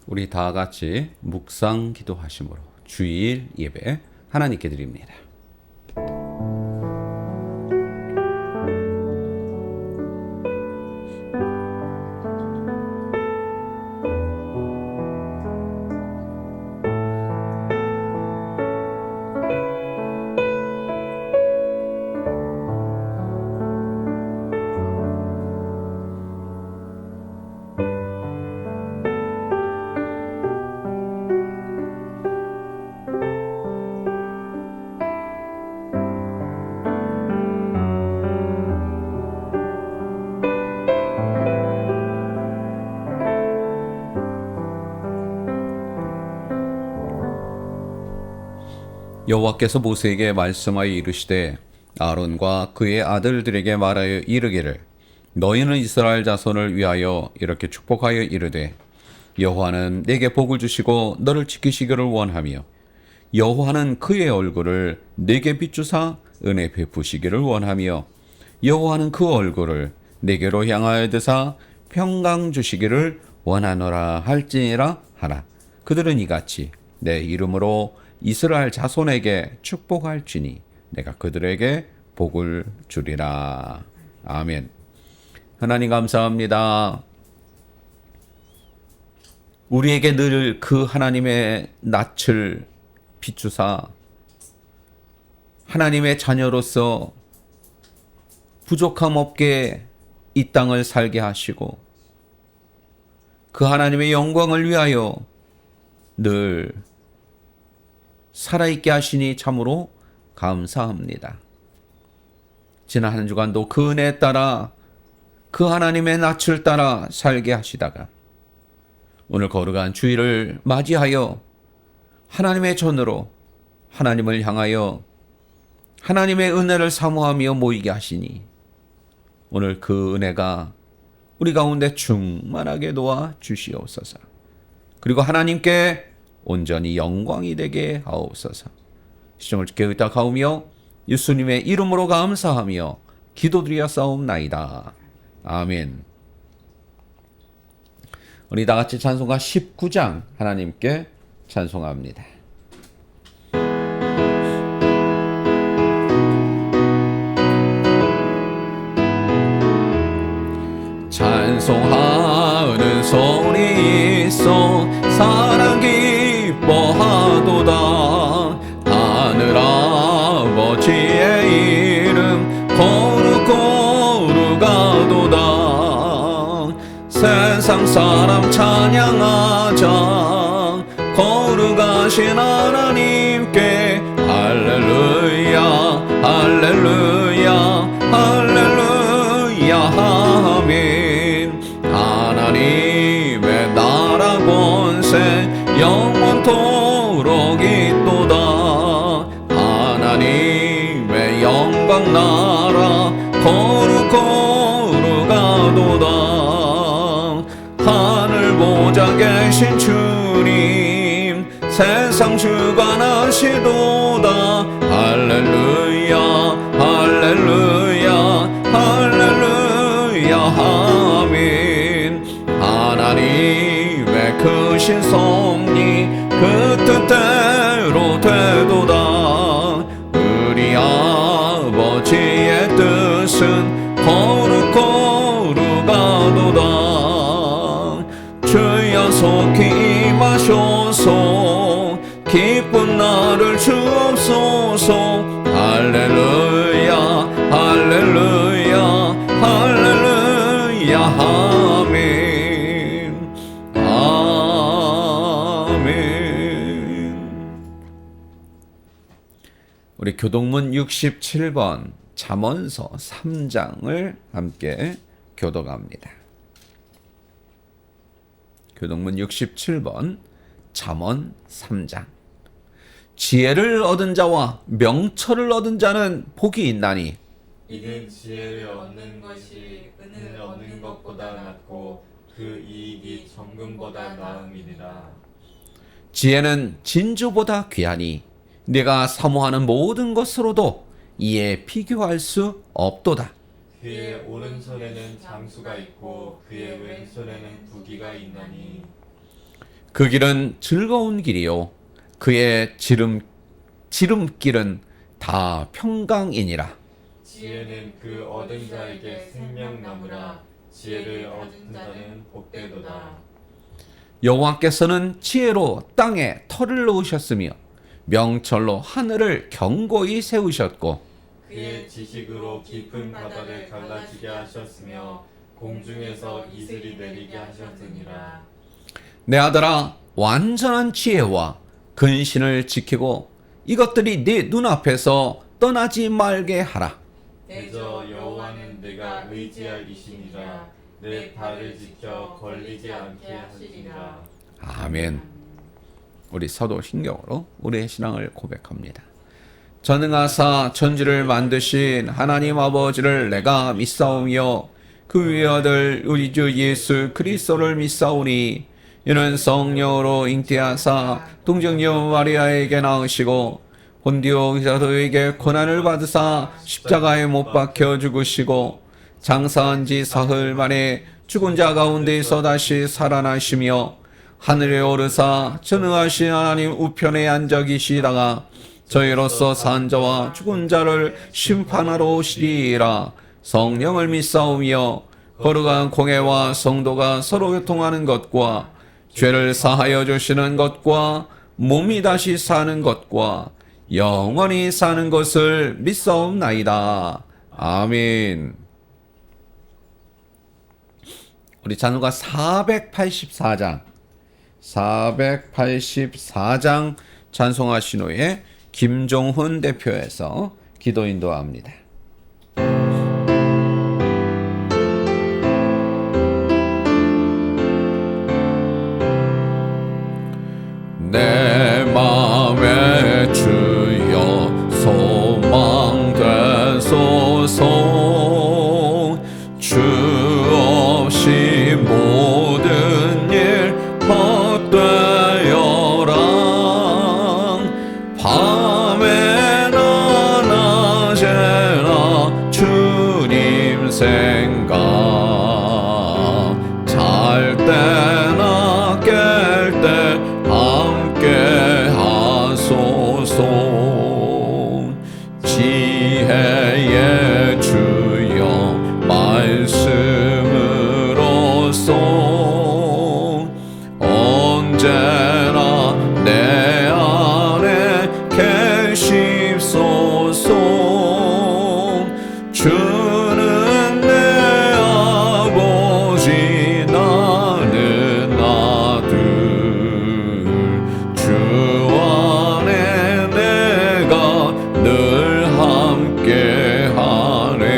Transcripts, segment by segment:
우리 다 같이 묵상 기도하심으로 주일 예배 하나님께 드립니다. 여호와께서 모세에게 말씀하여 이르시되 아론과 그의 아들들에게 말하여 이르기를 너희는 이스라엘 자손을 위하여 이렇게 축복하여 이르되 여호와는 내게 복을 주시고 너를 지키시기를 원하며 여호와는 그의 얼굴을 내게 비추사 은혜 베푸시기를 원하며 여호와는 그 얼굴을 내게로 향하여 드사 평강 주시기를 원하노라 할지니라 하라. 그들은 이같이 내 이름으로 이스라엘 자손에게 축복할지니 내가 그들에게 복을 주리라. 아멘. 하나님 감사합니다. 우리에게 늘 그 하나님의 낯을 비추사 하나님의 자녀로서 부족함 없게 이 땅을 살게 하시고 그 하나님의 영광을 위하여 늘 살아있게 하시니 참으로 감사합니다. 지난 한 주간도 그 은혜에 따라 그 하나님의 낯을 따라 살게 하시다가 오늘 거룩한 주일을 맞이하여 하나님의 전으로 하나님을 향하여 하나님의 은혜를 사모하며 모이게 하시니 오늘 그 은혜가 우리 가운데 충만하게 도와 주시옵소서. 그리고 하나님께 온전히 영광이 되게 하옵소서. 시정을 주께 의탁하오며 예수님의 이름으로 감사하며 기도드리옵나이다. 아멘. 우리 다 같이 찬송가 19장 하나님께 찬송합니다. 찬송하는 소리 있어 사랑 기뻐하도다. 하늘아버지의 이름 거룩거룩하도다. 세상 사람 찬양하자. 거룩하신 하나님께 할렐루야 할렐루야 할렐루야 아멘. 하나님의 나라 권세 영원토록 있도다. 하나님의 영광 나라 거룩거룩하도다. 하늘 보좌 계신 주님 세상 주관하시도다. 할렐루야 할렐루야 할렐루야 아멘. 하나님의 크신 섭리 그 뜻대로 되도다. 우리 아버지의 뜻은 거룩거룩하도다. 주여 속히 임하소서. 기쁜 나를 주옵소서. 할렐루야 할렐루야 할렐루야 아멘 아멘. 우리 교동문 67번 잠언서 3장을 함께 교독합니다. 교동문 67번 잠언 3장. 지혜를 얻은 자와 명철을 얻은 자는 복이 있나니 이는 지혜를 얻는 것이 은을 얻는 것보다 낫고 그 이익이 정금보다 나음이니라. 지혜는 진주보다 귀하니 네가 사모하는 모든 것으로도 이에 비교할 수 없도다. 그의 오른손에는 장수가 있고 그의 왼손에는 부귀가 있나니 그 길은 즐거운 길이요 그의 지름길은 다 평강이니라. 지혜는 그 얻은 자에게 생명나무라. 지혜를 얻은 자는 복되도다. 여호와께서는 지혜로 땅에 터를 놓으셨으며 명철로 하늘을 견고히 세우셨고 그의 지식으로 깊은 바다를 갈라지게 하셨으며 공중에서 이슬이 내리게 하셨으니라. 내 아들아 완전한 지혜와 근신을 지키고 이것들이 네 눈앞에서 떠나지 말게 하라. 대저 여호와는 내가 의지할 이시니라. 내 발을 지켜 걸리지 않게 하시리라. 아멘. 우리 사도신경으로 우리의 신앙을 고백합니다. 전능하사 천지를 만드신 하나님 아버지를 내가 믿사오며 그 외아들 우리 주 예수 그리스도를 믿사오니 이는 성령으로 잉태하사 동정녀 마리아에게 낳으시고 본디오 피라도에게 고난을 받으사 십자가에 못 박혀 죽으시고 장사한 지 사흘 만에 죽은 자 가운데서 다시 살아나시며 하늘에 오르사 전능하신 하나님 우편에 앉아 계시다가 저희로서 산 자와 죽은 자를 심판하러 오시리라. 성령을 믿사오며 거룩한 공회와 성도가 서로 교통하는 것과 죄를 사하여 주시는 것과 몸이 다시 사는 것과 영원히 사는 것을 믿사옵나이다. 아멘. 우리 찬우가 484장 찬송하신 후에 김종훈 대표에서 기도 인도합니다. 내 맘에 주여 소망 되소서. 주 없이 모든 일 헛되어라. 밤에나 낮에나 주님 생각, 잘 때나 깰 때 함께 하소서. 지혜의 주여 말씀으로써 언제나 내 안에 계십소서. 주는 내 아버지 나는 아들, 주 안에 내가 늘 함께하네.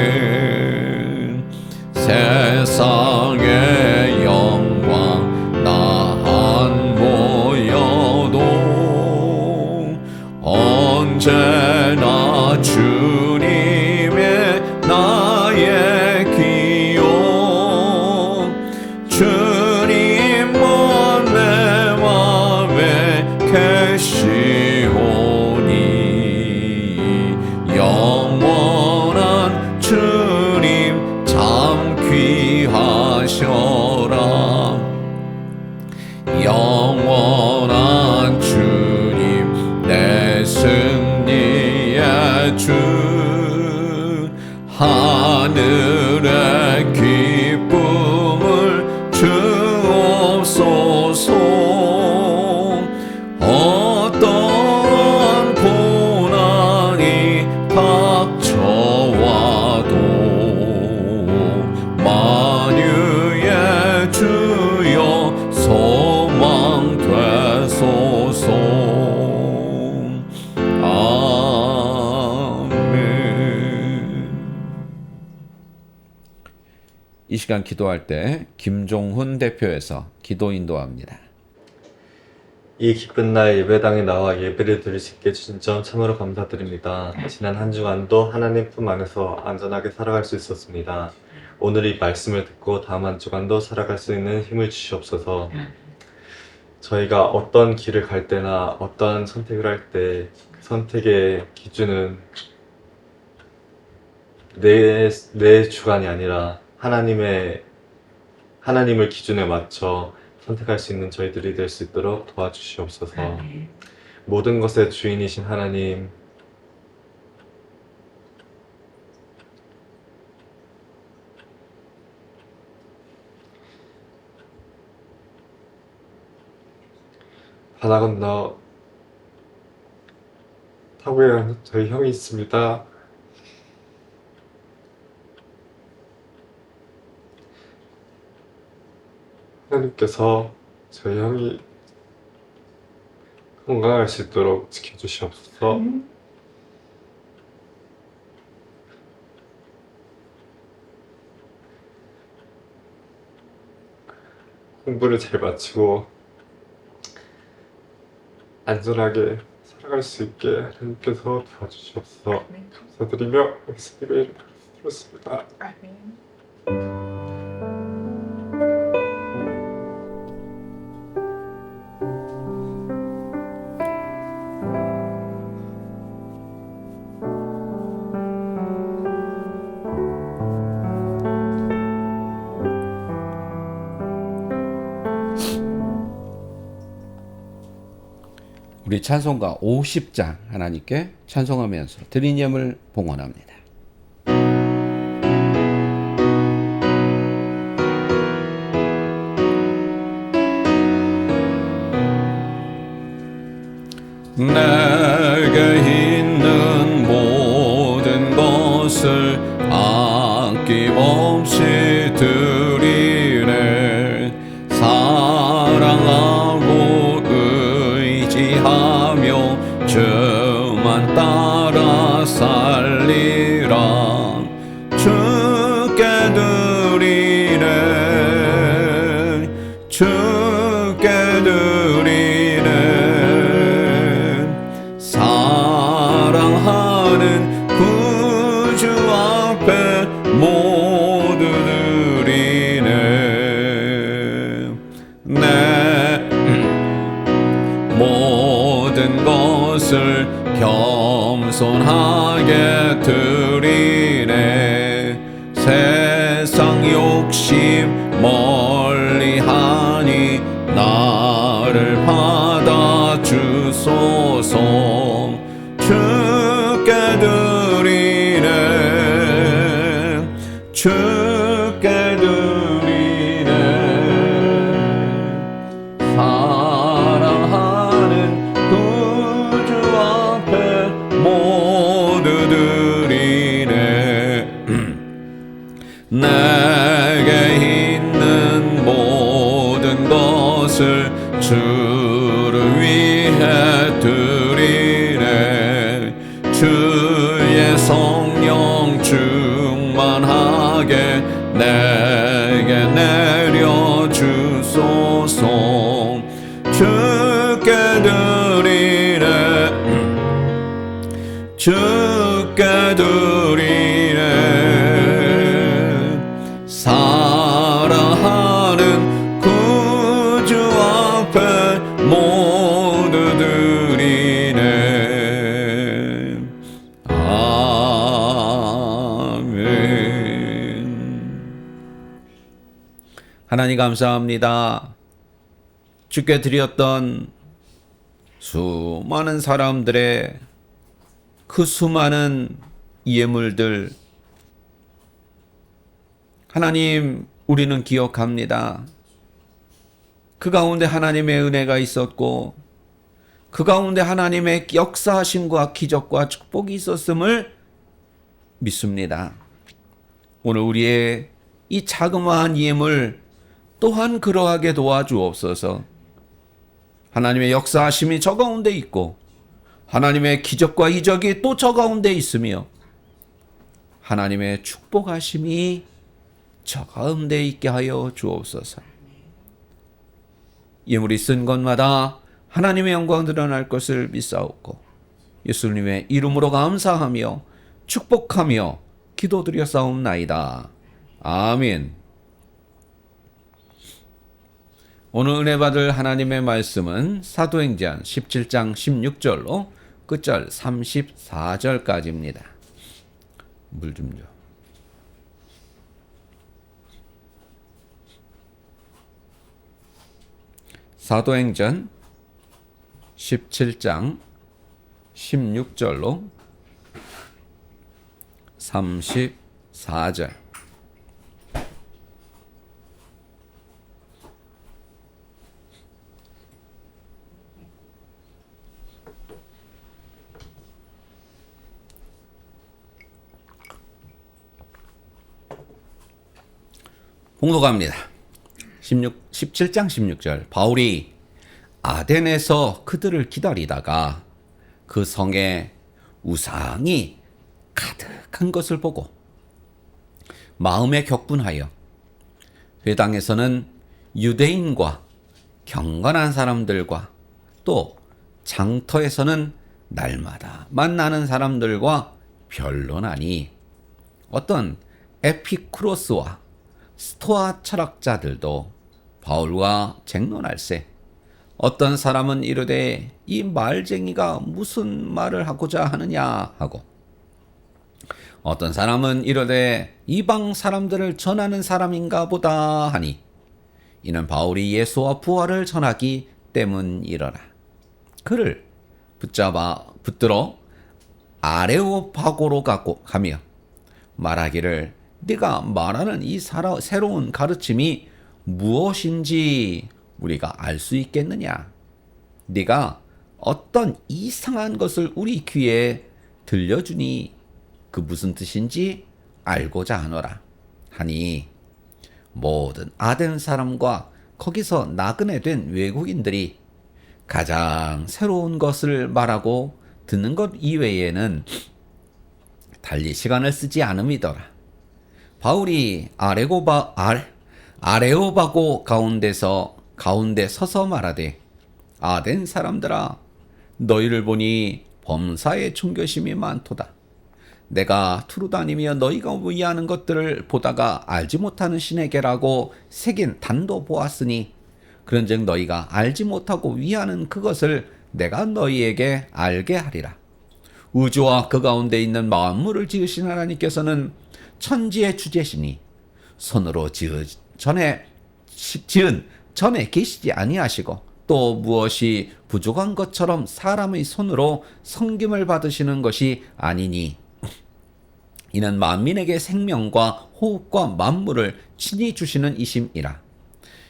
세상의 영광 나 안 보여도 언제나 주님의 나의 기억, 주님만 내 맘에 계시오니 영원한 주님 참 귀하셔라. 영원한 주님 내 승리의 주, 하늘의 기쁨을 주옵소서. 어떠한 고난이 닥쳐와도 만유의 주여 소망 되소서. 아멘. 이 시간 기도할 때 김종훈 대표에서 기도 인도합니다. 이 기쁜 날 예배당에 나와 예배를 드릴 수 있게 해주신 점 참으로 감사드립니다. 지난 한 주간도 하나님 품 안에서 안전하게 살아갈 수 있었습니다. 오늘 이 말씀을 듣고 다음 한 주간도 살아갈 수 있는 힘을 주시옵소서. 저희가 어떤 길을 갈 때나 어떤 선택을 할 때 그 선택의 기준은 내 주관이 아니라 하나님을 기준에 맞춰 선택할 수 있는 저희들이 될 수 있도록 도와주시옵소서. 모든 것의 주인이신 하나님, 바다 건너 타고에 저희 형이 있습니다. 하나님께서 저희 형이 건강할 수 있도록 지켜주시옵소서. 공부를 잘 마치고 안전하게 살아갈 수 있게 하나님께서 도와주시옵소서. 감사드리며 예수님의 이름으로 드렸습니다. 우리 찬송가 50장 하나님께 찬송하면서 드린 예물 봉헌합니다. 내게 있는 모든 것을 아낌없이 드리네. 사랑하고 의지하며 주만 따라 살리라. 주께 드리네. 주께 드리네. 사랑하는 구주 앞에 모두 드리네. 내 모든 것을 겸손하게 드리네. 세상 욕심 멀리하니 나를 받아주소서. 주께 드리네. 주께 드리네. 사랑하는 구주 앞에 모두 드리네. 내게 있는 모든 것을 주를 위해 드리네. 주의 성령 충만하게 내게 내려주소서. 주께 드리네. 주께 드리네. 사랑하는 구주 앞에 모두 드리네. 하나님 감사합니다. 주께 드렸던 수많은 사람들의 그 수많은 예물들, 하나님 우리는 기억합니다. 그 가운데 하나님의 은혜가 있었고 그 가운데 하나님의 역사하심과 기적과 축복이 있었음을 믿습니다. 오늘 우리의 이 자그마한 예물 또한 그러하게 도와주옵소서. 하나님의 역사하심이 저 가운데 있고 하나님의 기적과 이적이 또 저 가운데 있으며 하나님의 축복하심이 저 가운데 있게 하여 주옵소서. 예물이 쓴 것마다 하나님의 영광 드러날 것을 믿사옵고 예수님의 이름으로 감사하며 축복하며 기도드렸사옵나이다. 아멘. 오늘 은혜 받을 하나님의 말씀은 사도행전 17장 16절로 끝절 34절까지입니다. 물 좀 줘. 사도행전 17장 16절로 34절. 봉독합니다. 17장 16절. 바울이 아덴에서 그들을 기다리다가 그 성에 우상이 가득한 것을 보고 마음에 격분하여 회당에서는 유대인과 경건한 사람들과 또 장터에서는 날마다 만나는 사람들과 변론하니 어떤 에피쿠로스와 스토아 철학자들도 바울과 쟁론할세. 어떤 사람은 이르되 이 말쟁이가 무슨 말을 하고자 하느냐 하고, 어떤 사람은 이르되 이방 사람들을 전하는 사람인가 보다 하니, 이는 바울이 예수와 부활을 전하기 때문이러라. 그를 붙들어 아레오파고로 가며 말하기를 네가 말하는 이 새로운 가르침이 무엇인지 우리가 알 수 있겠느냐? 네가 어떤 이상한 것을 우리 귀에 들려주니 그 무슨 뜻인지 알고자 하노라 하니, 모든 아덴 사람과 거기서 나그네 된 외국인들이 가장 새로운 것을 말하고 듣는 것 이외에는 달리 시간을 쓰지 않음이더라. 바울이 아레오바고 가운데 서서 말하되 아덴 사람들아, 너희를 보니 범사에 충교심이 많도다. 내가 두루다니며 너희가 위하는 것들을 보다가 알지 못하는 신에게라고 새긴 단도 보았으니, 그런즉 너희가 알지 못하고 위하는 그것을 내가 너희에게 알게 하리라. 우주와 그 가운데 있는 만물을 지으신 하나님께서는 천지의 주제시니 손으로 지은 전에 계시지 아니하시고, 또 무엇이 부족한 것처럼 사람의 손으로 섬김을 받으시는 것이 아니니, 이는 만민에게 생명과 호흡과 만물을 친히 주시는 이심이라.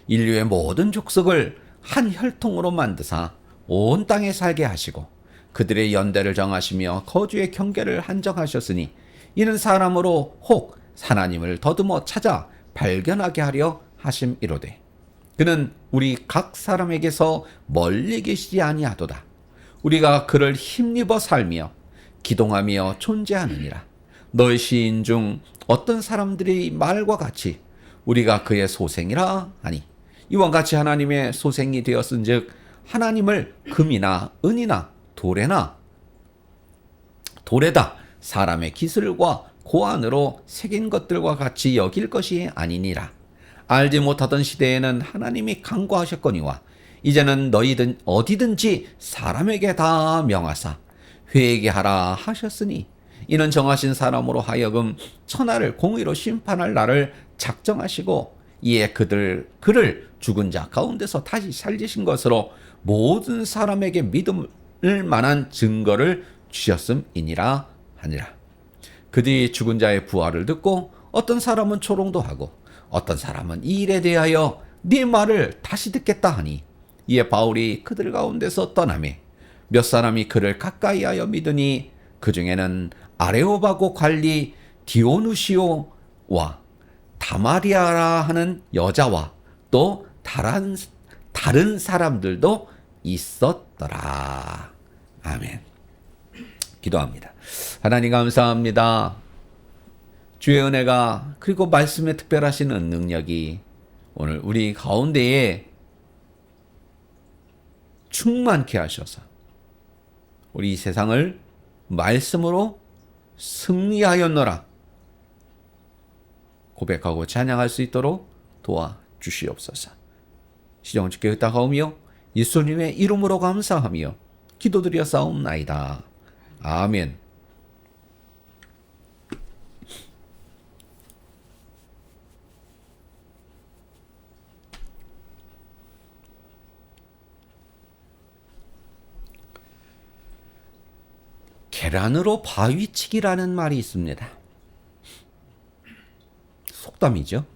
인류의 모든 족속을 한 혈통으로 만드사 온 땅에 살게 하시고 그들의 연대를 정하시며 거주의 경계를 한정하셨으니, 이는 사람으로 혹 하나님을 더듬어 찾아 발견하게 하려 하심이로되, 그는 우리 각 사람에게서 멀리 계시지 아니하도다. 우리가 그를 힘입어 살며 기동하며 존재하느니라. 너희 시인 중 어떤 사람들이 말과 같이 우리가 그의 소생이라 하니, 이와 같이 하나님의 소생이 되었은즉 하나님을 금이나 은이나 돌에다 사람의 기술과 고안으로 새긴 것들과 같이 여길 것이 아니니라. 알지 못하던 시대에는 하나님이 간구하셨거니와 이제는 너희든 어디든지 사람에게 다 명하사 회개하라 하셨으니, 이는 정하신 사람으로 하여금 천하를 공의로 심판할 날을 작정하시고, 이에 그를 죽은 자 가운데서 다시 살리신 것으로 모든 사람에게 믿을 만한 증거를 주셨음이니라 하니라. 그들이 죽은 자의 부활을 듣고 어떤 사람은 조롱도 하고 어떤 사람은 이 일에 대하여 네 말을 다시 듣겠다 하니, 이에 바울이 그들 가운데서 떠나매 몇 사람이 그를 가까이하여 믿으니, 그 중에는 아레오바고 관리 디오누시오와 다마리아라 하는 여자와 또 다른 사람들도 있었더라. 아멘. 기도합니다. 하나님 감사합니다. 주의 은혜가, 그리고 말씀의 특별하신 능력이 오늘 우리 가운데에 충만케 하셔서 우리 세상을 말씀으로 승리하였노라 고백하고 찬양할 수 있도록 도와주시옵소서. 시종 주께 의탁하오며 예수님의 이름으로 감사하며 기도드려 싸움나이다. 아멘. 계란으로 바위치기라는 말이 있습니다. 속담이죠.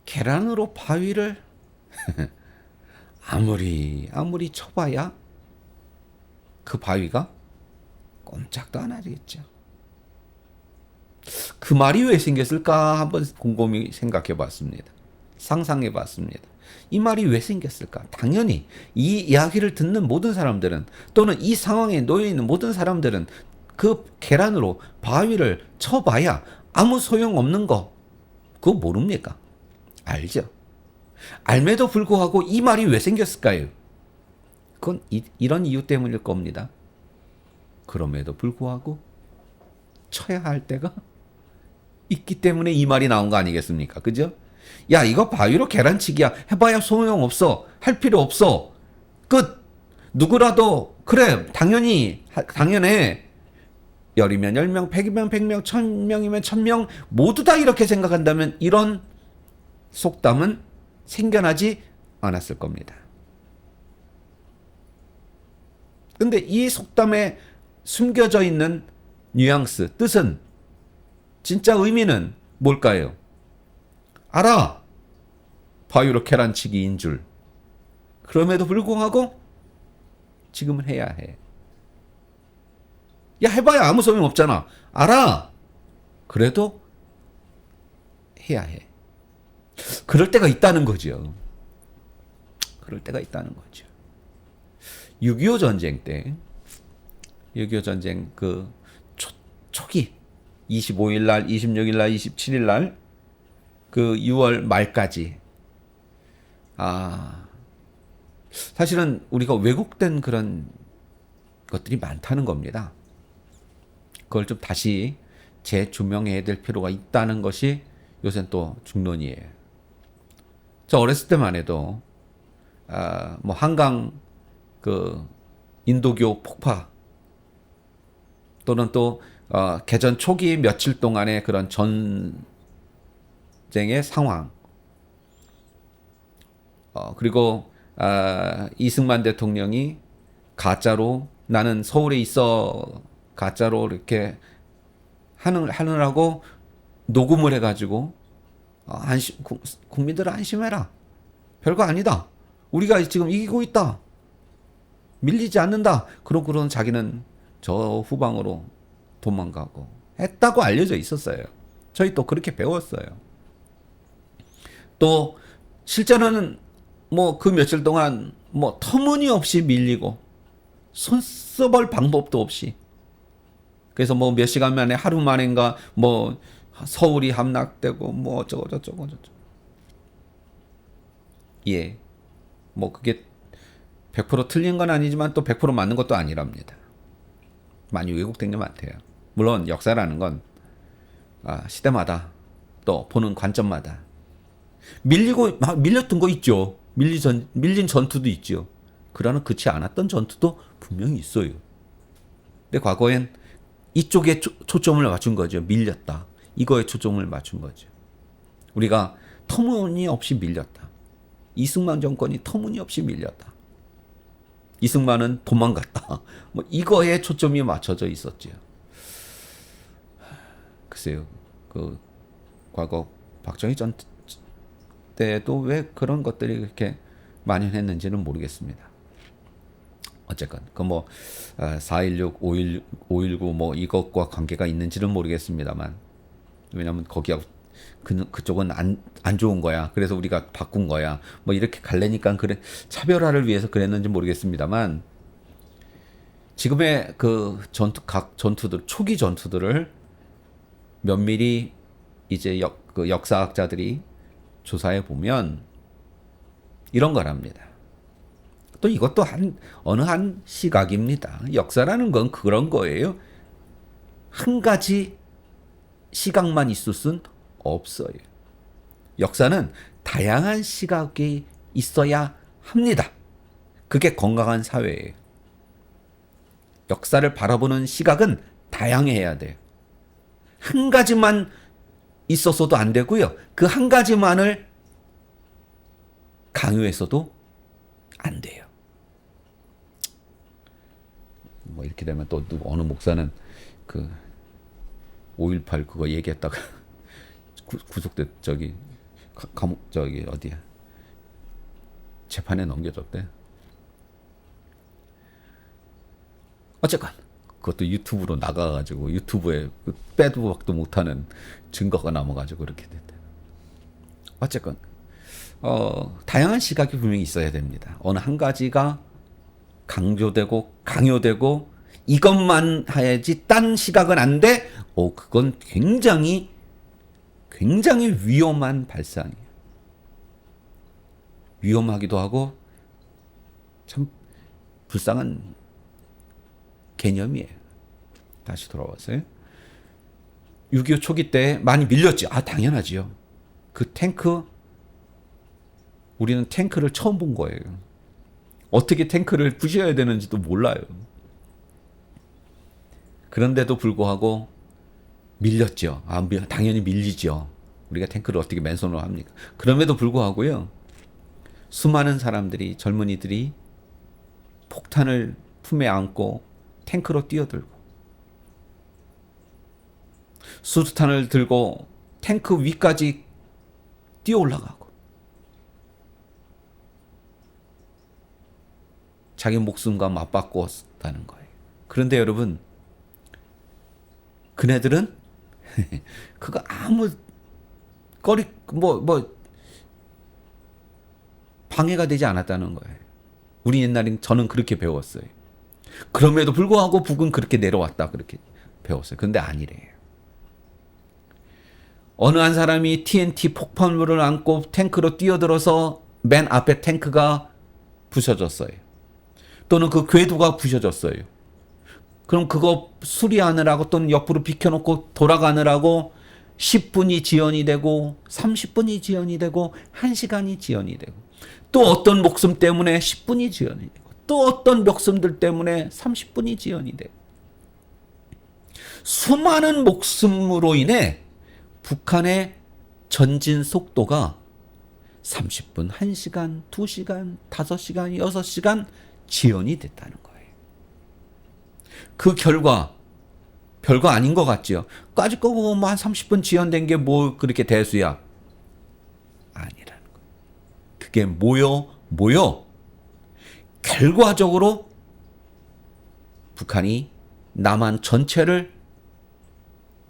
계란으로 바위를 아무리 쳐봐야 그 바위가 꼼짝도 안 하겠죠. 그 말이 왜 생겼을까 한번 곰곰이 생각해 봤습니다. 상상해 봤습니다. 이 말이 왜 생겼을까? 당연히 이 이야기를 듣는 모든 사람들은, 또는 이 상황에 놓여 있는 모든 사람들은 그 계란으로 바위를 쳐봐야 아무 소용 없는 거 그거 모릅니까? 알죠. 알매도 불구하고 이 말이 왜 생겼을까요? 그건 이런 이유 때문일 겁니다. 그럼에도 불구하고 쳐야 할 때가 있기 때문에 이 말이 나온 거 아니겠습니까? 그죠? 야, 이거 바위로 계란치기야. 해봐야 소용없어. 할 필요 없어. 끝. 누구라도 그래, 당연해. 10이면 10명, 100이면 100명, 1000명이면 1000명 모두 다 이렇게 생각한다면 이런 속담은 생겨나지 않았을 겁니다. 근데 이 속담에 숨겨져 있는 뉘앙스, 뜻은, 진짜 의미는 뭘까요? 알아. 바위로 계란치기인 줄. 그럼에도 불구하고 지금은 해야 해. 야, 해봐야 아무 소용 없잖아. 알아. 그래도 해야 해. 그럴 때가 있다는 거죠. 그럴 때가 있다는 거죠. 6.25 전쟁 때, 6.25 전쟁 그 초기, 25일 날, 26일 날, 27일 날, 그 6월 말까지, 사실은 우리가 왜곡된 그런 것들이 많다는 겁니다. 그걸 좀 다시 재조명해야 될 필요가 있다는 것이 요새는 또 중론이에요. 저 어렸을 때만 해도, 뭐 한강 그 인도교 폭파, 또는 또 개전 초기 며칠 동안의 그런 전쟁의 상황, 그리고 이승만 대통령이 가짜로 나는 서울에 있어 가짜로 이렇게 하느라고 녹음을 해가지고 국민들 안심해라. 별거 아니다. 우리가 지금 이기고 있다. 밀리지 않는다. 그런 자기는 저 후방으로 도망가고 했다고 알려져 있었어요. 저희 또 그렇게 배웠어요. 또 실제로는 뭐 그 며칠 동안 뭐 터무니없이 밀리고 손 써볼 방법도 없이, 그래서 뭐 몇 시간 만에 하루 만인가 뭐 서울이 함락되고 뭐 어쩌고 저쩌고. 예. 뭐 그게 100% 틀린 건 아니지만 또 100% 맞는 것도 아니랍니다. 많이 왜곡된 게 많대요. 물론 역사라는 건 시대마다 또 보는 관점마다 밀렸던 거 있죠. 밀린 전투도 있죠. 그러나 그렇지 않았던 전투도 분명히 있어요. 근데 과거엔 이쪽에 초점을 맞춘 거죠. 밀렸다. 이거에 초점을 맞춘 거죠. 우리가 터무니없이 밀렸다. 이승만 정권이 터무니없이 밀렸다. 이승만은 도망갔다. 뭐 이거에 초점이 맞춰져 있었죠. 글쎄요. 그 과거 박정희 전 때도 왜 그런 것들이 그렇게 만연했는지는 모르겠습니다. 어쨌건 그 뭐 4.16, 5.19 뭐 이것과 관계가 있는지는 모르겠습니다만, 왜냐하면 거기하고 그쪽은 안 좋은 거야. 그래서 우리가 바꾼 거야. 뭐 이렇게 갈래니까 그래 차별화를 위해서 그랬는지 모르겠습니다만, 지금의 그 각 전투들, 초기 전투들을 면밀히 이제 그 역사학자들이 조사해 보면 이런 거랍니다. 또 이것도 어느 한 시각입니다. 역사라는 건 그런 거예요. 한 가지 시각만 있을 순 없어요. 역사는 다양한 시각이 있어야 합니다. 그게 건강한 사회예요. 역사를 바라보는 시각은 다양해야 돼요. 한 가지만 있었어도 안 되고요. 그 한 가지만을 강요해서도 안 돼요. 뭐 이렇게 되면 또 어느 목사는 그 5.18 그거 얘기했다가 구속돼 감옥 어디야 재판에 넘겨졌대. 어쨌건 그것도 유튜브로 나가가지고 유튜브에 빼도 박도 못하는 증거가 남아가지고 그렇게 됐대. 어쨌건 다양한 시각이 분명히 있어야 됩니다. 어느 한 가지가 강조되고 강요되고 이것만 해야지 딴 시각은 안 돼. 그건 굉장히 위험한 발상이에요. 위험하기도 하고 참 불쌍한 개념이에요. 다시 돌아와서요. 6.25 초기 때 많이 밀렸죠. 당연하지요. 그 탱크, 우리는 탱크를 처음 본 거예요. 어떻게 탱크를 부셔야 되는지도 몰라요. 그런데도 불구하고 밀렸죠. 당연히 밀리죠. 우리가 탱크를 어떻게 맨손으로 합니까? 그럼에도 불구하고요. 수많은 사람들이, 젊은이들이 폭탄을 품에 안고 탱크로 뛰어들고 수류탄을 들고 탱크 위까지 뛰어 올라가고 자기 목숨과 맞바꿨다는 거예요. 그런데 여러분, 그네들은 그거 아무 방해가 되지 않았다는 거예요. 우리 옛날엔 저는 그렇게 배웠어요. 그럼에도 불구하고 북은 그렇게 내려왔다 그렇게 배웠어요. 근데 아니래요. 어느 한 사람이 TNT 폭발물을 안고 탱크로 뛰어들어서 맨 앞에 탱크가 부셔졌어요. 또는 그 궤도가 부셔졌어요. 그럼 그거 수리하느라고 또는 옆으로 비켜놓고 돌아가느라고 10분이 지연이 되고 30분이 지연이 되고 1시간이 지연이 되고 또 어떤 목숨 때문에 10분이 지연이 되고 또 어떤 목숨들 때문에 30분이 지연이 되고 수많은 목숨으로 인해 북한의 전진 속도가 30분, 1시간, 2시간, 5시간, 6시간 지연이 됐다는 거예요. 그 결과 별거 아닌 것 같죠. 까짓 거고 뭐 한 30분 지연된 게 뭐 그렇게 대수야. 아니라는 거예요. 그게 뭐요? 결과적으로 북한이 남한 전체를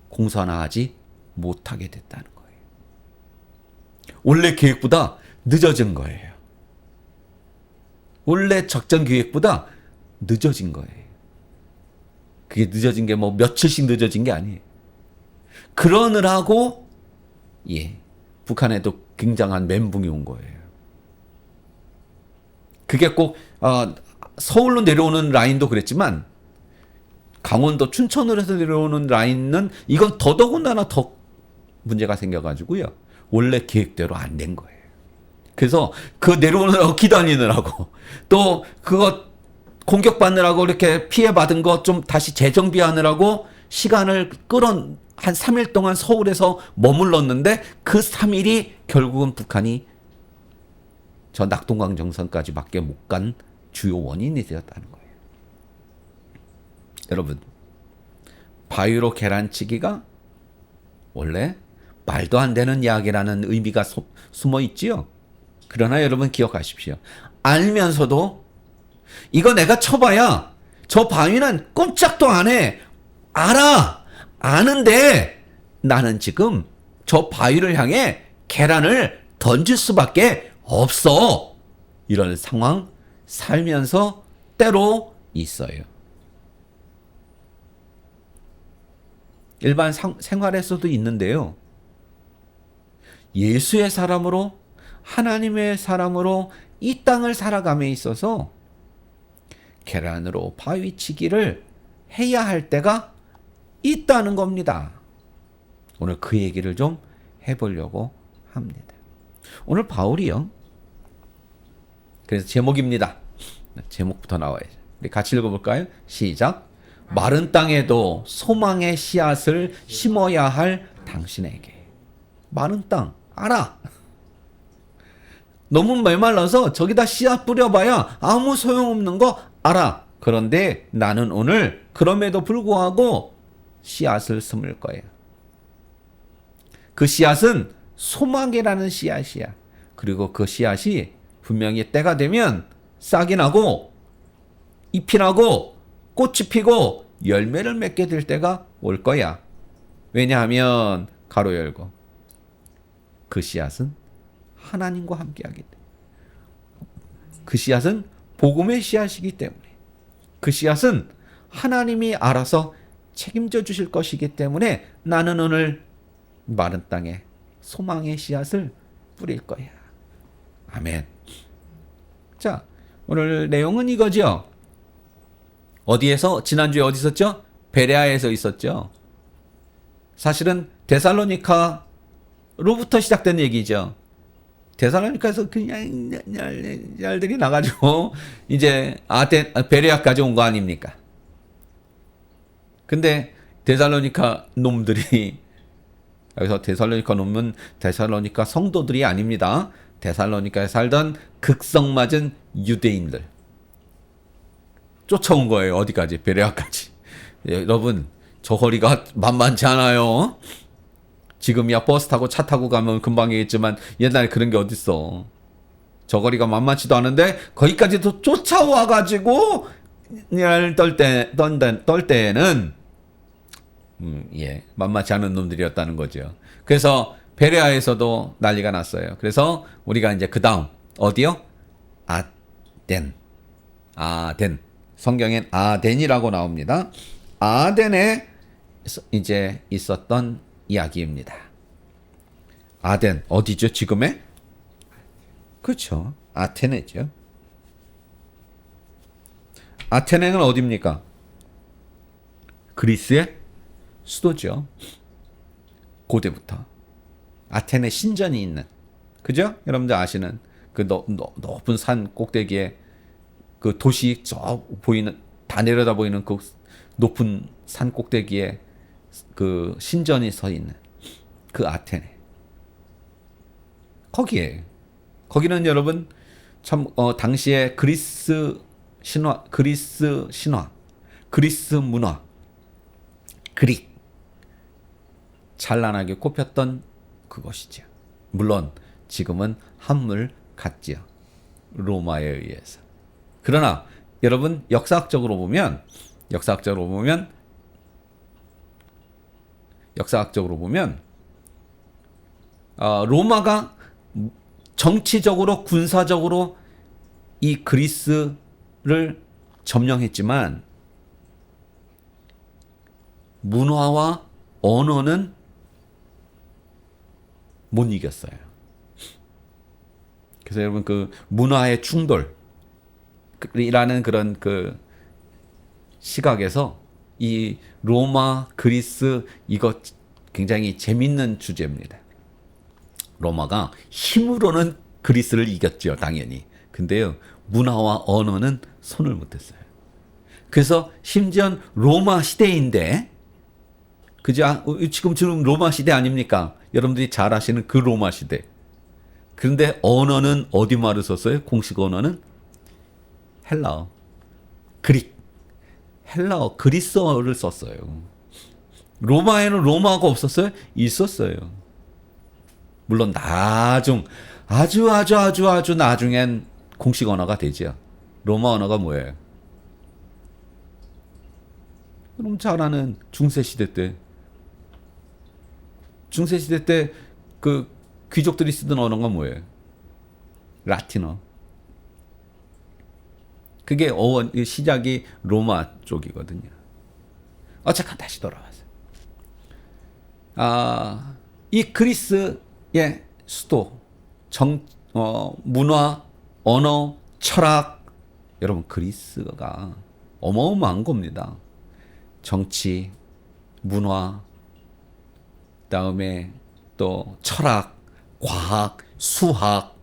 공산화하지 못하게 됐다는 거예요. 원래 계획보다 늦어진 거예요. 원래 작전 계획보다 늦어진 거예요. 그게 늦어진 게 뭐 며칠씩 늦어진 게 아니에요. 그러느라고 북한에도 굉장한 멘붕이 온 거예요. 그게 꼭 서울로 내려오는 라인도 그랬지만 강원도 춘천으로 해서 내려오는 라인은 이건 더더군다나 더 문제가 생겨가지고요. 원래 계획대로 안 된 거예요. 그래서 그 내려오느라고 기다리느라고 또 그거 공격받느라고 이렇게 피해받은 거 좀 다시 재정비하느라고 시간을 한 3일 동안 서울에서 머물렀는데 그 3일이 결국은 북한이 저 낙동강 정선까지 밖에 못 간 주요 원인이 되었다는 거예요. 여러분, 바위로 계란치기가 원래 말도 안 되는 이야기라는 의미가 숨어 있지요. 그러나 여러분 기억하십시오. 알면서도 이거 내가 쳐봐야 저 바위는 꼼짝도 안 해. 아는데 나는 지금 저 바위를 향해 계란을 던질 수밖에 없어. 이런 상황 살면서 때로 있어요. 일반 생활에서도 있는데요. 예수의 사람으로 하나님의 사람으로 이 땅을 살아감에 있어서 계란으로 바위치기를 해야 할 때가 있다는 겁니다. 오늘 그 얘기를 좀 해보려고 합니다. 오늘 바울이요. 그래서 제목입니다. 제목부터 나와야죠. 우리 같이 읽어볼까요? 시작. 마른 땅에도 소망의 씨앗을 심어야 할 당신에게. 마른 땅 알아. 너무 메말라서 저기다 씨앗 뿌려봐야 아무 소용없는 거 알아. 그런데 나는 오늘 그럼에도 불구하고 씨앗을 심을 거예요. 그 씨앗은 소망이라는 씨앗이야. 그리고 그 씨앗이 분명히 때가 되면 싹이 나고 잎이 나고 꽃이 피고 열매를 맺게 될 때가 올 거야. 왜냐하면 가로 열고 그 씨앗은 하나님과 함께하기 때문에, 그 씨앗은 복음의 씨앗이기 때문에, 그 씨앗은 하나님이 알아서 책임져 주실 것이기 때문에 나는 오늘 마른 땅에 소망의 씨앗을 뿌릴 거야. 아멘. 자, 오늘 내용은 이거죠. 어디에서, 지난주에 어디 있었죠? 베레아에서 있었죠. 사실은 데살로니카로부터 시작된 얘기죠. 데살로니카에서 그냥 얄들이 나가지고 이제 베레아까지 온 거 아닙니까? 근데 데살로니카 놈들이, 여기서 데살로니카 놈은 데살로니카 성도들이 아닙니다. 데살로니카에 살던 극성맞은 유대인들 쫓아온 거예요. 어디까지? 베레아까지. 여러분, 저 거리가 만만치 않아요. 지금이야 버스 타고 차 타고 가면 금방이겠지만 옛날에 그런 게 어딨어. 저 거리가 만만치도 않은데 거기까지도 쫓아와가지고 떨 때는 만만치 않은 놈들이었다는 거죠. 그래서 베레아에서도 난리가 났어요. 그래서 우리가 이제 그 다음 어디요? 아덴. 성경엔 아덴이라고 나옵니다. 아덴에 이제 있었던 이야기입니다. 아덴 어디죠? 지금의? 그렇죠. 아테네죠. 아테네는 어디입니까? 그리스의 수도죠. 고대부터 아테네 신전이 있는, 그죠? 여러분들 아시는 그 높은 산 꼭대기에 그 도시 저 보이는, 다 내려다 보이는 그 높은 산 꼭대기에 그 신전이 서 있는 그 아테네. 거기는 여러분 참 당시에 그리스 신화, 그리스 문화, 그릭 찬란하게 꼽혔던 그것이죠. 물론 지금은 한물 같지요. 로마에 의해서. 그러나 여러분 역사학적으로 보면 로마가 정치적으로 군사적으로 이 그리스를 점령했지만 문화와 언어는 못 이겼어요. 그래서 여러분 그 문화의 충돌이라는 그런 그 시각에서 이 로마, 그리스 이거 굉장히 재밌는 주제입니다. 로마가 힘으로는 그리스를 이겼죠, 당연히. 근데요, 문화와 언어는 손을 못했어요. 그래서 심지어 로마 시대인데, 그죠? 지금 로마 시대 아닙니까? 여러분들이 잘 아시는 그 로마 시대. 그런데 언어는 어디 말을 썼어요? 공식 언어는 헬라어, 헬라어, 그리스어를 썼어요. 로마에는 로마가 없었어요? 있었어요. 물론 아주 나중엔 공식 언어가 되죠. 로마 언어가 뭐예요? 그럼 잘 아는 중세시대 때 그 귀족들이 쓰던 언어가 뭐예요? 라틴어. 그게 시작이 로마 쪽이거든요. 어쨌건 다시 돌아와서 이 그리스의 수도, 문화, 언어, 철학, 여러분 그리스가 어마어마한 겁니다. 정치, 문화, 그다음에 또 철학, 과학, 수학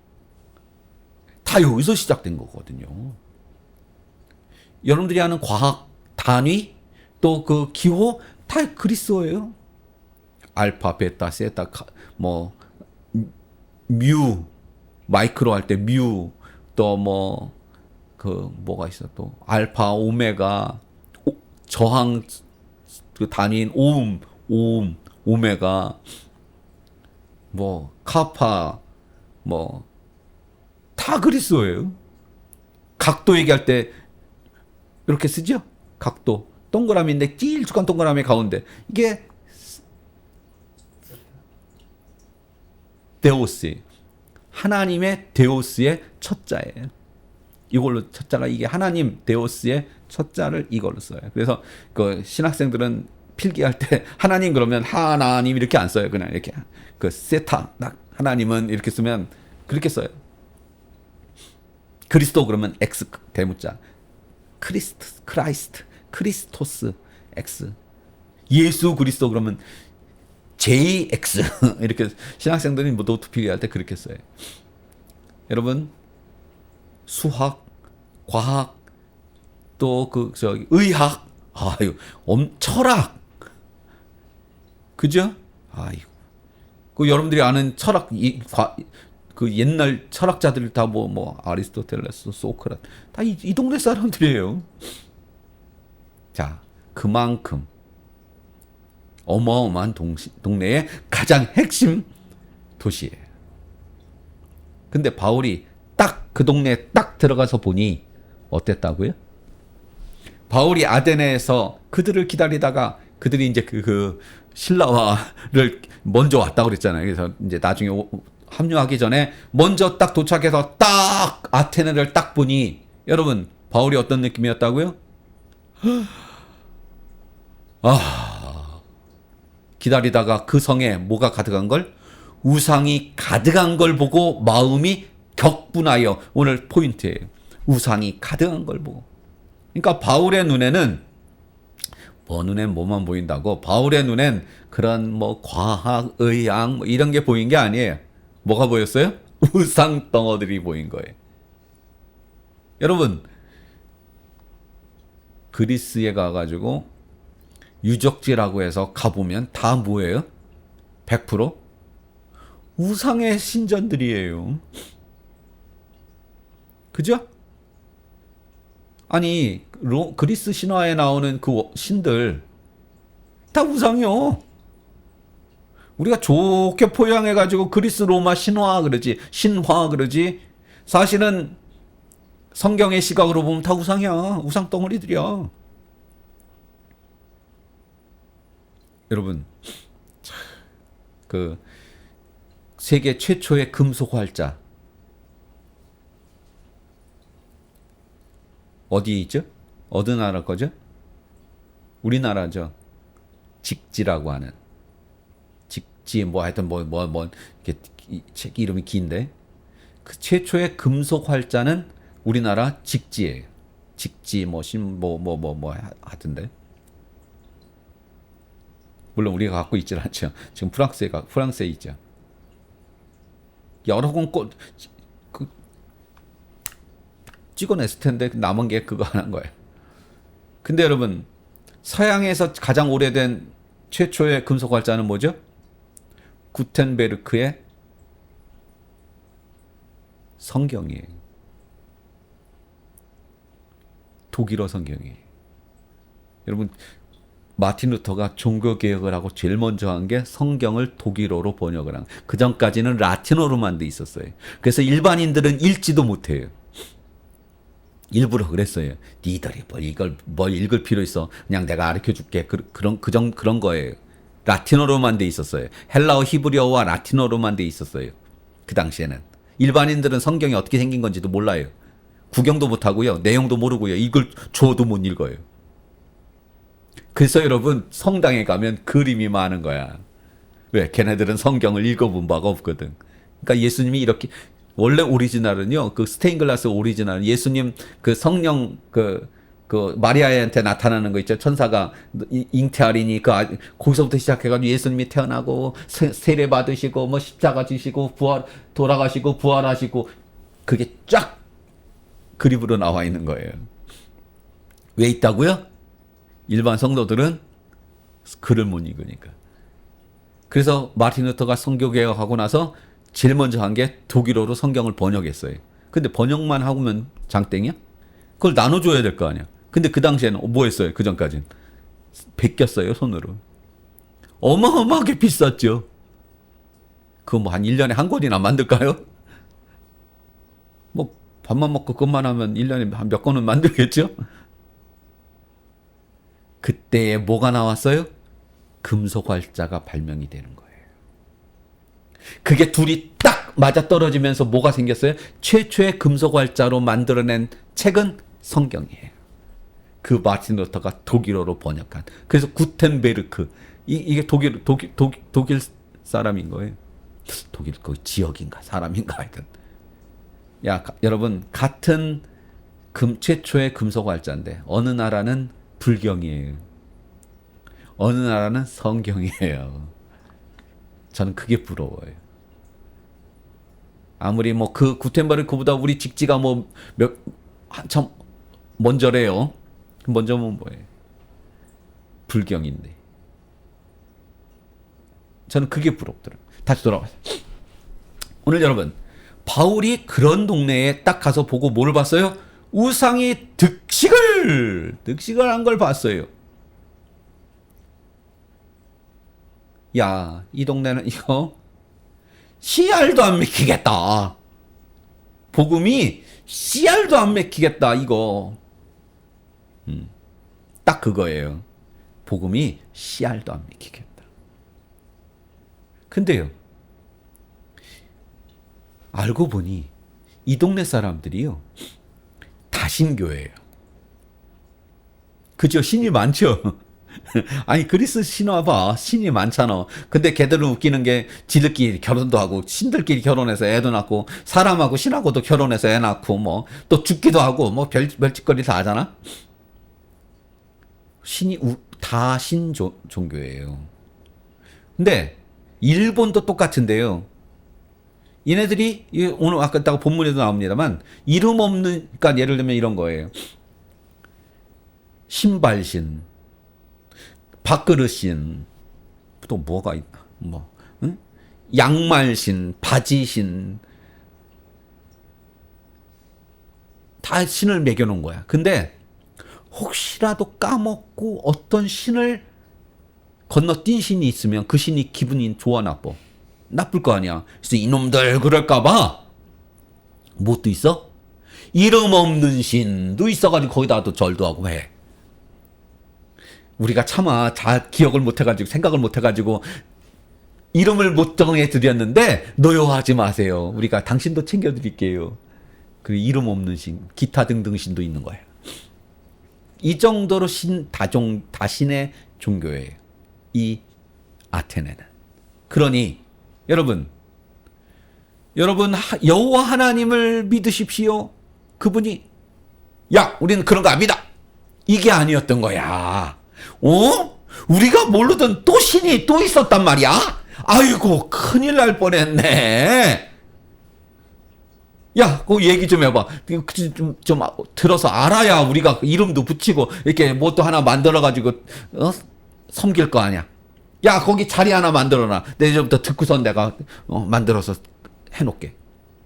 다 여기서 시작된 거거든요. 여러분들이 아는 과학 단위, 또 그 기호 다 그리스어예요. 알파, 베타, 세타, 뮤, 마이크로 할 때 뮤, 또 그 뭐가 있어 또 알파 오메가 저항 그 단위인 오음 오메가 뭐 카파 뭐 다 그리스어예요. 각도 얘기할 때 이렇게 쓰죠. 각도 동그라미인데 길쭉한 동그라미 가운데 이게 데오스 하나님의 데오스의 첫자예요. 이걸로 첫자가 이게 하나님 데오스의 첫자를 이걸로 써요. 그래서 그 신학생들은 필기할 때 하나님 그러면 하나님 이렇게 안 써요. 그냥 이렇게 그 세타 하나님은 이렇게 쓰면 그렇게 써요. 그리스도 그러면 X 대문자 크리스토스 X 예수 그리스도 그러면 JX 이렇게 신학생들이 뭐 노트 필기할 때 그렇게 써요. 여러분 수학, 과학, 또 그 저기 의학, 아유, 철학, 그죠? 아이고, 그 여러분들이 아는 철학 그 옛날 철학자들 다 뭐 아리스토텔레스, 소크라테 다 이 동네 사람들이에요. 자, 그만큼 어마어마한 동네의 가장 핵심 도시예요. 근데 바울이 딱 그 동네에 딱 들어가서 보니 어땠다고요? 바울이 아데네에서 그들을 기다리다가 그들이 이제 그 신라와를 먼저 왔다고 그랬잖아요. 그래서 이제 나중에 합류하기 전에 먼저 딱 도착해서 딱 아테네를 딱 보니 여러분 바울이 어떤 느낌이었다고요? 기다리다가 그 성에 뭐가 가득한 걸? 우상이 가득한 걸 보고 마음이 격분하여 오늘 포인트예요. 우상이 가득한 걸 보고. 그러니까 바울의 눈에는 눈엔 뭐만 보인다고? 바울의 눈엔 그런 뭐 과학, 의학 뭐 이런 게 보인 게 아니에요. 뭐가 보였어요? 우상 덩어들이 보인 거예요. 여러분 그리스에 가가지고 유적지라고 해서 가보면 다 뭐예요? 100% 우상의 신전들이에요. 그죠? 아니 그리스 신화에 나오는 그 신들 다 우상이요. 우리가 좋게 포장해가지고 그리스 로마 신화 그러지 신화 그러지 사실은 성경의 시각으로 보면 다 우상이야. 우상 덩어리들이야. 여러분 그 세계 최초의 금속 활자 어디 있죠? 어느 나라 거죠? 우리나라죠. 직지라고 하는 직지 뭐 하여튼 뭐 이렇게 책 이름이 긴데 그 최초의 금속 활자는 우리나라 직지예요. 직지 하던데 물론 우리가 갖고 있질 않죠. 지금 프랑스에 있죠. 여러 권 찍어냈을 텐데 남은 게 그거 하나인 거예요. 근데 여러분 서양에서 가장 오래된 최초의 금속 활자는 뭐죠? 구텐베르크의 성경이에요. 독일어 성경이에요. 여러분 마틴 루터가 종교 개혁을 하고 제일 먼저 한 게 성경을 독일어로 번역을 한. 그 전까지는 라틴어로만 돼 있었어요. 그래서 일반인들은 읽지도 못해요. 일부러 그랬어요. 니들이 뭘 읽을 필요 있어. 그냥 내가 가르쳐 줄게. 그런 거예요. 라틴어로만 돼 있었어요. 헬라어, 히브리어와 라틴어로만 돼 있었어요. 그 당시에는. 일반인들은 성경이 어떻게 생긴 건지도 몰라요. 구경도 못 하고요. 내용도 모르고요. 읽을 줘도 못 읽어요. 그래서 여러분 성당에 가면 그림이 많은 거야. 왜? 걔네들은 성경을 읽어본 바가 없거든. 그러니까 예수님이 이렇게 원래 오리지널은요. 그 스테인글라스 오리지널 예수님 그 성령 그 마리아한테 나타나는 거 있죠. 천사가 잉태하리니 거기서부터 시작해가지고 예수님이 태어나고 세례 받으시고 뭐 십자가 지시고 돌아가시고 부활하시고 그게 쫙 그림으로 나와 있는 거예요. 왜 있다고요? 일반 성도들은 글을 못 읽으니까. 그래서 마틴 루터가 성교개혁하고 나서 제일 먼저 한 게 독일어로 성경을 번역했어요. 근데 번역만 하면 장땡이야? 그걸 나눠줘야 될 거 아니야. 근데 그 당시에는 뭐 했어요? 그 전까지는 베꼈어요, 손으로. 어마어마하게 비쌌죠. 그거 뭐 한 1년에 한 권이나 만들까요? 뭐 밥만 먹고 그것만 하면 1년에 한 몇 권은 만들겠죠? 그때에 뭐가 나왔어요? 금속 활자가 발명이 되는 거예요. 그게 둘이 딱 맞아떨어지면서 뭐가 생겼어요? 최초의 금속 활자로 만들어낸 책은 성경이에요. 그 마틴 루터가 독일어로 번역한. 그래서 구텐베르크. 이게 독일 사람인 거예요. 독일 그 지역인가 사람인가 하여튼. 여러분 같은 최초의 금속 활자인데 어느 나라는 불경이에요. 어느 나라는 성경이에요. 저는 그게 부러워요. 아무리 뭐 그 구텐베르크보다 우리 직지가 뭐 한참 먼저래요. 먼저면 뭐예요? 불경인데. 저는 그게 부럽더라고요. 다시 돌아와서. 오늘 여러분, 바울이 그런 동네에 딱 가서 보고 뭘 봤어요? 우상이 득식을 한 걸 봤어요. 야, 이 동네는 이거 씨알도 안 맥히겠다. 복음이 씨알도 안 맥히겠다, 이거. 딱 그거예요. 복음이 씨알도 안 맥히겠다. 근데요, 알고 보니 이 동네 사람들이요, 다 신교예요. 그죠? 신이 많죠? 아니, 그리스 신화 봐. 신이 많잖아. 근데 걔들은 웃기는 게 지들끼리 결혼도 하고, 신들끼리 결혼해서 애도 낳고, 사람하고 신하고도 결혼해서 애 낳고, 뭐, 또 죽기도 하고, 뭐, 별짓거리 다 하잖아? 신이, 다 종교예요. 근데, 일본도 똑같은데요. 얘네들이, 오늘 아까 본문에도 나옵니다만, 이름 없는, 그러니까 예를 들면 이런 거예요. 신발신, 밥그릇신, 또 뭐가 있나, 뭐, 응? 양말신, 바지신, 다 신을 매겨놓은 거야. 근데 혹시라도 까먹고 어떤 신을 건너뛴 신이 있으면 그 신이 기분이 좋아 나빠? 나쁠 거 아니야. 그래서 이놈들 그럴까봐 뭣도 있어? 이름 없는 신도 있어가지고 거기다도 절도 하고 해. 우리가 차마 잘 기억을 못해가지고 생각을 못해가지고 이름을 못 정해드렸는데 노여워하지 마세요. 우리가 당신도 챙겨드릴게요. 그리고 이름 없는 신, 기타 등등 신도 있는 거예요. 이 정도로 다신의 종교예요. 이 아테네는. 그러니 여러분 여호와 하나님을 믿으십시오. 그분이 야, 우리는 그런 거 안 믿어. 이게 아니었던 거야. 우리가 모르던 또 신이 또 있었단 말이야. 아이고, 큰일 날 뻔했네. 야, 그 얘기 좀 해봐. 좀 들어서 알아야 우리가 이름도 붙이고 이렇게 뭣도 하나 만들어가지고 섬길 거 아니야. 야, 거기 자리 하나 만들어놔. 내일부터 듣고선 내가 만들어서 해놓게.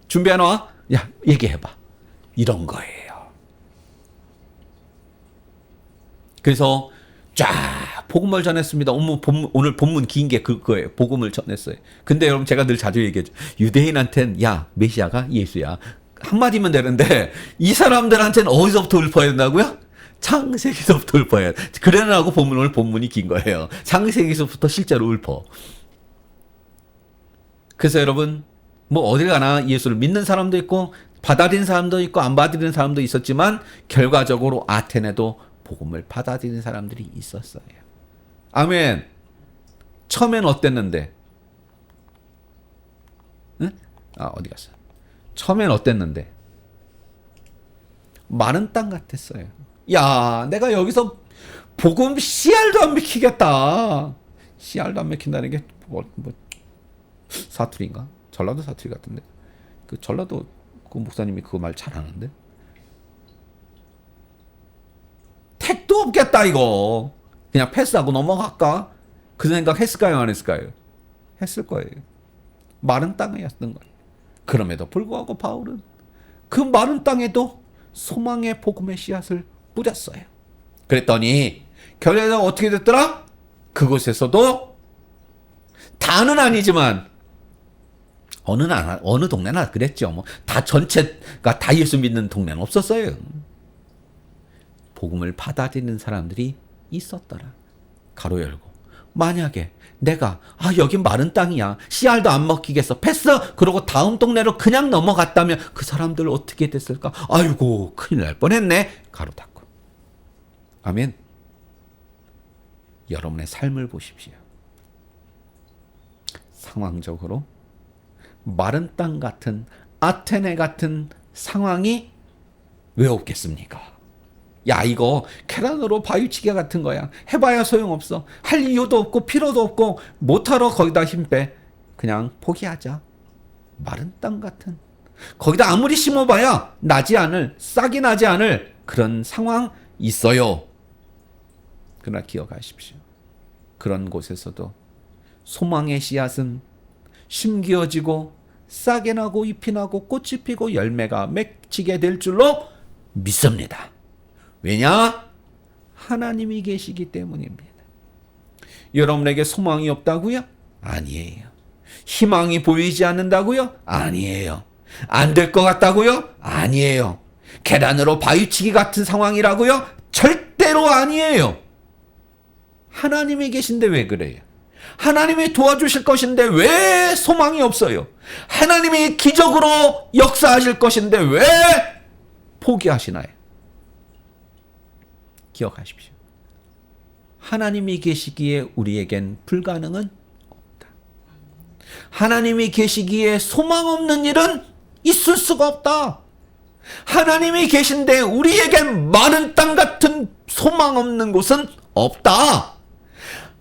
준비해놔. 야, 얘기해봐. 이런 거예요. 그래서 쫙 복음을 전했습니다. 오늘 본문 긴 게 그거예요. 복음을 전했어요. 근데 여러분 제가 늘 자주 얘기하죠. 유대인한테는 야, 메시아가 예수야. 한마디면 되는데 이 사람들한테는 어디서부터 읊어야 된다고요? 창세기서부터 읊어야 돼. 그래라고 오늘 본문이 긴 거예요. 창세기서부터 실제로 읊어. 그래서 여러분 뭐 어딜 가나 예수를 믿는 사람도 있고 받아들이는 사람도 있고 안 받아들이는 사람도 있었지만 결과적으로 아테네도 복음을 받아들이는 사람들이 있었어요. 아멘. 처음엔 어땠는데? 응? 어디 갔어? 처음엔 어땠는데? 마른 땅 같았어요. 야, 내가 여기서 복음 씨알도 안 맥히겠다. 씨알도 안 맥힌다는 게 뭐 사투리인가? 전라도 사투리 같은데. 그 전라도 그 목사님이 그거 말 잘하는데. 택도 없겠다 이거. 그냥 패스하고 넘어갈까? 그 생각 했을까요? 안 했을까요? 했을 거예요. 마른 땅이었던 거예요. 그럼에도 불구하고 바울은 그 마른 땅에도 소망의 복음의 씨앗을 뿌렸어요. 그랬더니 결과가 어떻게 됐더라? 그곳에서도 다는 아니지만 어느 동네나 그랬죠. 뭐 다 전체가 다 예수 믿는 동네는 없었어요. 복음을 받아들이는 사람들이 있었더라. 가로 열고 만약에 내가 여긴 마른 땅이야, 씨알도 안 먹히겠어, 패스, 그러고 다음 동네로 그냥 넘어갔다면 그 사람들 어떻게 됐을까? 아이고 큰일 날 뻔했네. 가로 닫고. 아멘. 여러분의 삶을 보십시오. 상황적으로 마른 땅 같은 아테네 같은 상황이 왜 없겠습니까? 야, 이거 계란으로 바위치기 같은 거야. 해봐야 소용없어. 할 이유도 없고 필요도 없고 못하러 거기다 힘 빼. 그냥 포기하자. 마른 땅 같은, 거기다 아무리 심어봐야 나지 않을, 싹이 나지 않을 그런 상황 있어요. 그러나 기억하십시오. 그런 곳에서도 소망의 씨앗은 심기어지고 싹이 나고 잎이 나고 꽃이 피고 열매가 맺히게 될 줄로 믿습니다. 왜냐? 하나님이 계시기 때문입니다. 여러분에게 소망이 없다고요? 아니에요. 희망이 보이지 않는다고요? 아니에요. 안 될 것 같다고요? 아니에요. 계란으로 바위치기 같은 상황이라고요? 절대로 아니에요. 하나님이 계신데 왜 그래요? 하나님이 도와주실 것인데 왜 소망이 없어요? 하나님이 기적으로 역사하실 것인데 왜 포기하시나요? 기억하십시오. 하나님이 계시기에 우리에겐 불가능은 없다. 하나님이 계시기에 소망 없는 일은 있을 수가 없다. 하나님이 계신데 우리에겐 마른 땅 같은 소망 없는 곳은 없다.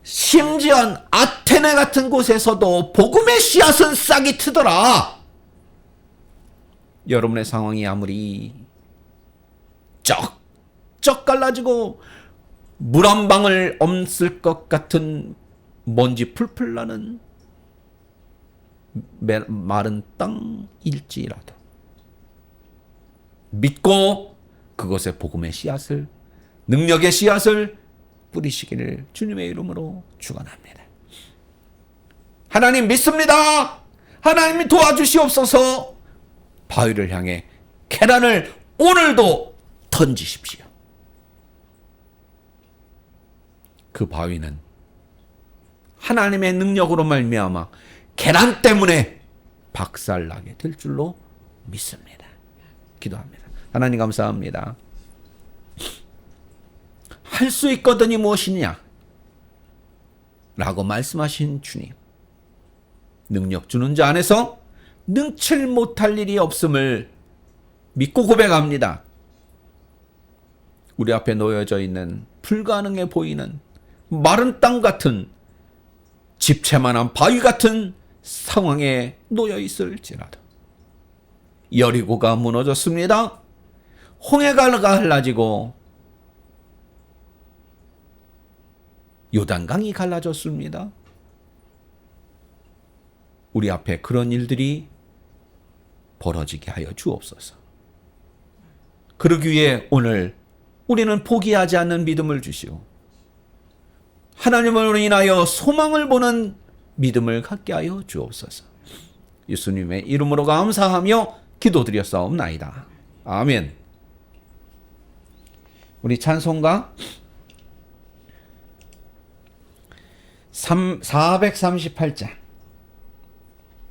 심지어 아테네 같은 곳에서도 복음의 씨앗은 싹이 트더라. 여러분의 상황이 아무리 쩍 갈라지고 물 한 방울 없을 것 같은 먼지 풀풀 나는 마른 땅일지라도 믿고 그것에 복음의 씨앗을, 능력의 씨앗을 뿌리시기를 주님의 이름으로 축원합니다. 하나님 믿습니다. 하나님이 도와주시옵소서. 바위를 향해 계란을 오늘도 던지십시오. 그 바위는 하나님의 능력으로 말미암아 계란 때문에 박살나게 될 줄로 믿습니다. 기도합니다. 하나님 감사합니다. 할 수 있거든이 무엇이냐? 라고 말씀하신 주님. 능력 주는 자 안에서 능칠 못할 일이 없음을 믿고 고백합니다. 우리 앞에 놓여져 있는 불가능해 보이는 마른 땅 같은 집채만한 바위 같은 상황에 놓여 있을지라도 여리고가 무너졌습니다. 홍해가 갈라지고 요단강이 갈라졌습니다. 우리 앞에 그런 일들이 벌어지게 하여 주옵소서. 그러기 위해 오늘 우리는 포기하지 않는 믿음을 주시오. 하나님을 인하여 소망을 보는 믿음을 갖게 하여 주옵소서. 예수님의 이름으로 감사하며 기도드렸사옵나이다. 아멘. 우리 찬송가 438장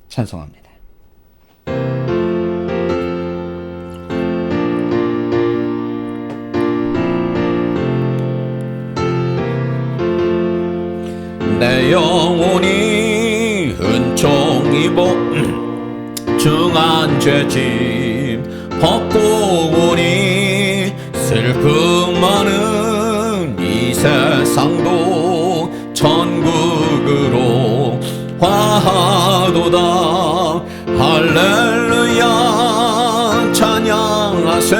찬송합니다. 내 영혼이 은총 입어 중한 죄짐 벗고 오니 슬픔 많은 이 세상도 천국으로 화하도다. 할렐루야 찬양하세.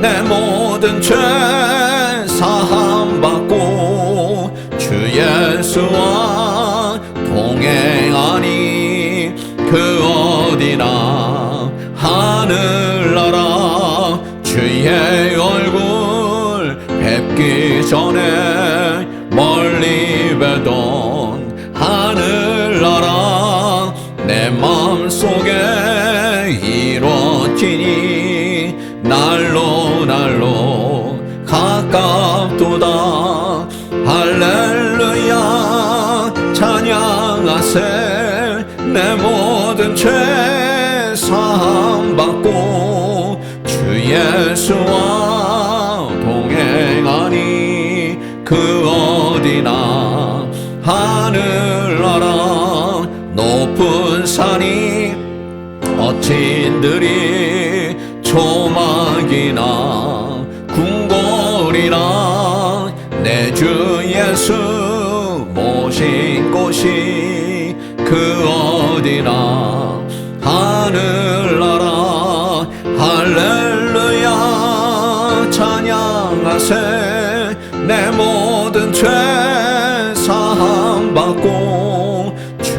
내 모든 죄 사함받고 주 예수와 동행하니 그 어디나 하늘나라 주 주의 얼굴 뵙기 전에 멀리 뵈던 하늘나라 내 맘속에 이루어지니 날로 가깝도다. 할렐루야 찬양하세. 내 모든 죄 사함받고 주 예수와 동행하니 그 어디나 하늘나라 높은 산이 어친들이 조막이나 궁궐이나 내 주 예수 모신 곳이 그 어디나 하늘나라. 할렐루야 찬양하세. 내 모든 죄 사함받고 주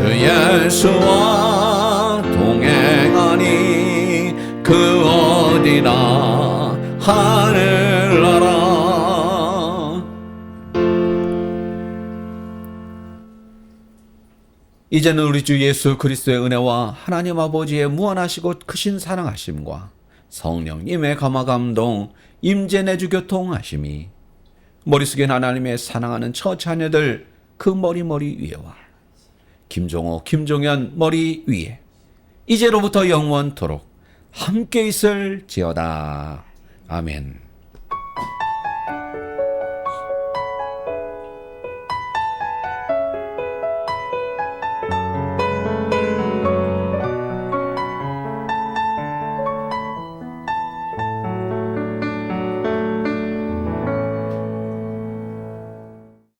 예수와 동행하니 그 어디나 하늘나라. 이제는 우리 주 예수 그리스도의 은혜와 하나님 아버지의 무한하시고 크신 사랑하심과 성령님의 감화감동 임재 내주 교통하심이 머릿속에 하나님의 사랑하는 처 자녀들 그 머리 위에와 김종호 김종현 머리 위에 이제로부터 영원토록 함께 있을지어다. 아멘.